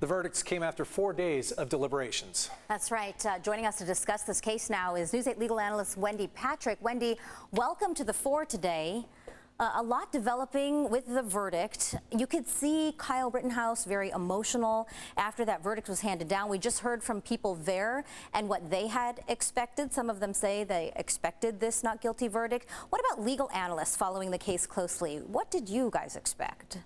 The verdicts came after 4 days of deliberations. That's right. Joining us to discuss this case now is News 8 legal analyst Wendy Patrick. Wendy, welcome to the fore today. A lot developing with the verdict. You could see Kyle Rittenhouse very emotional after that verdict was handed down. We just heard from people there and what they had expected. Some of them say they expected this not guilty verdict. What about legal analysts following the case closely? What did you guys expect?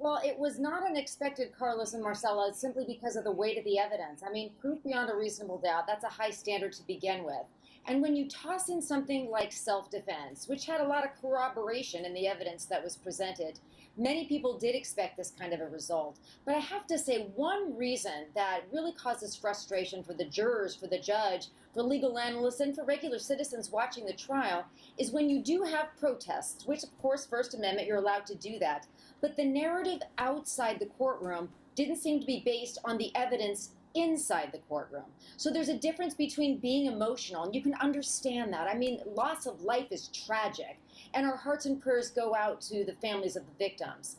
Well, it was not unexpected, Carlos and Marcella, simply because of the weight of the evidence. I mean, proof beyond a reasonable doubt, that's a high standard to begin with. And when you toss in something like self-defense, which had a lot of corroboration in the evidence that was presented, many people did expect this kind of a result. But I have to say, one reason that really causes frustration for the jurors, for the judge, for legal analysts, and for regular citizens watching the trial is when you do have protests, which of course, First Amendment, you're allowed to do that. But the narrative outside the courtroom didn't seem to be based on the evidence inside the courtroom. So there's a difference between being emotional, and you can understand that. I mean, loss of life is tragic, and our hearts and prayers go out to the families of the victims.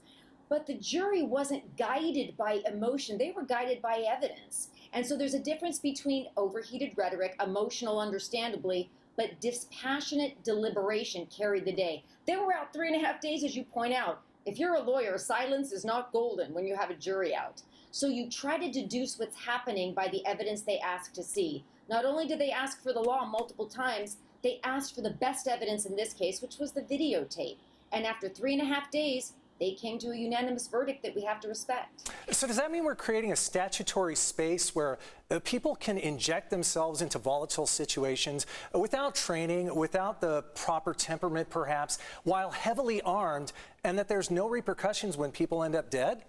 But the jury wasn't guided by emotion, they were guided by evidence. And so there's a difference between overheated rhetoric, emotional understandably, but dispassionate deliberation carried the day. They were out 3.5 days, as you point out. If you're a lawyer, silence is not golden when you have a jury out. So you try to deduce what's happening by the evidence they ask to see. Not only did they ask for the law multiple times, they asked for the best evidence in this case, which was the videotape. And after 3.5 days, they came to a unanimous verdict that we have to respect. So does that mean we're creating a statutory space where people can inject themselves into volatile situations without training, without the proper temperament perhaps, while heavily armed, and that there's no repercussions when people end up dead?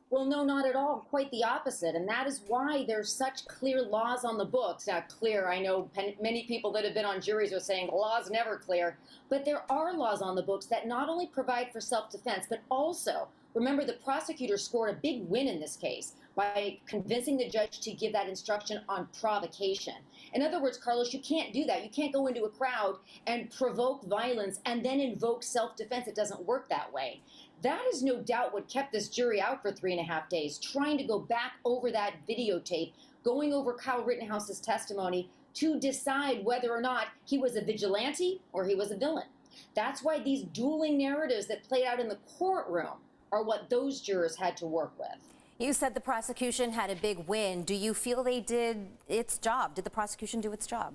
Well, no, not at all. Quite the opposite. And that is why there's such clear laws on the books. Now, clear, I know many people that have been on juries are saying law's never clear. But there are laws on the books that not only provide for self-defense, but also, remember, the prosecutor scored a big win in this case by convincing the judge to give that instruction on provocation. In other words, Carlos, you can't do that. You can't go into a crowd and provoke violence and then invoke self-defense. It doesn't work that way. That is no doubt what kept this jury out for 3.5 days, trying to go back over that videotape, going over Kyle Rittenhouse's testimony to decide whether or not he was a vigilante or he was a villain. That's why these dueling narratives that played out in the courtroom are what those jurors had to work with. You said the prosecution had a big win. Do you feel they did its job? Did the prosecution do its job?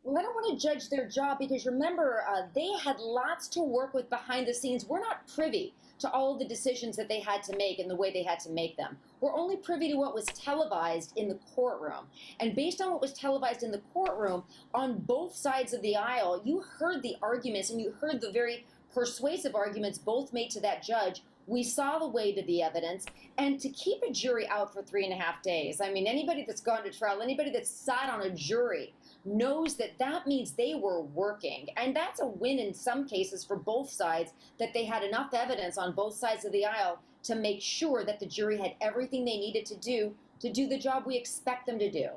Well, I don't want to judge their job because remember, they had lots to work with behind the scenes. We're not privy to all of the decisions that they had to make and the way they had to make them. We're only privy to what was televised in the courtroom. And based on what was televised in the courtroom, on both sides of the aisle, you heard the arguments and you heard the very persuasive arguments both made to that judge. We saw the weight of the evidence, and to keep a jury out for 3.5 days, I mean, anybody that's gone to trial, anybody that's sat on a jury knows that that means they were working. And that's a win in some cases for both sides, that they had enough evidence on both sides of the aisle to make sure that the jury had everything they needed to do the job we expect them to do.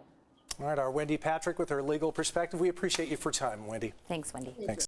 All right, our Wendy Patrick with her legal perspective. We appreciate you for time, Wendy. Thanks, Wendy. Thanks.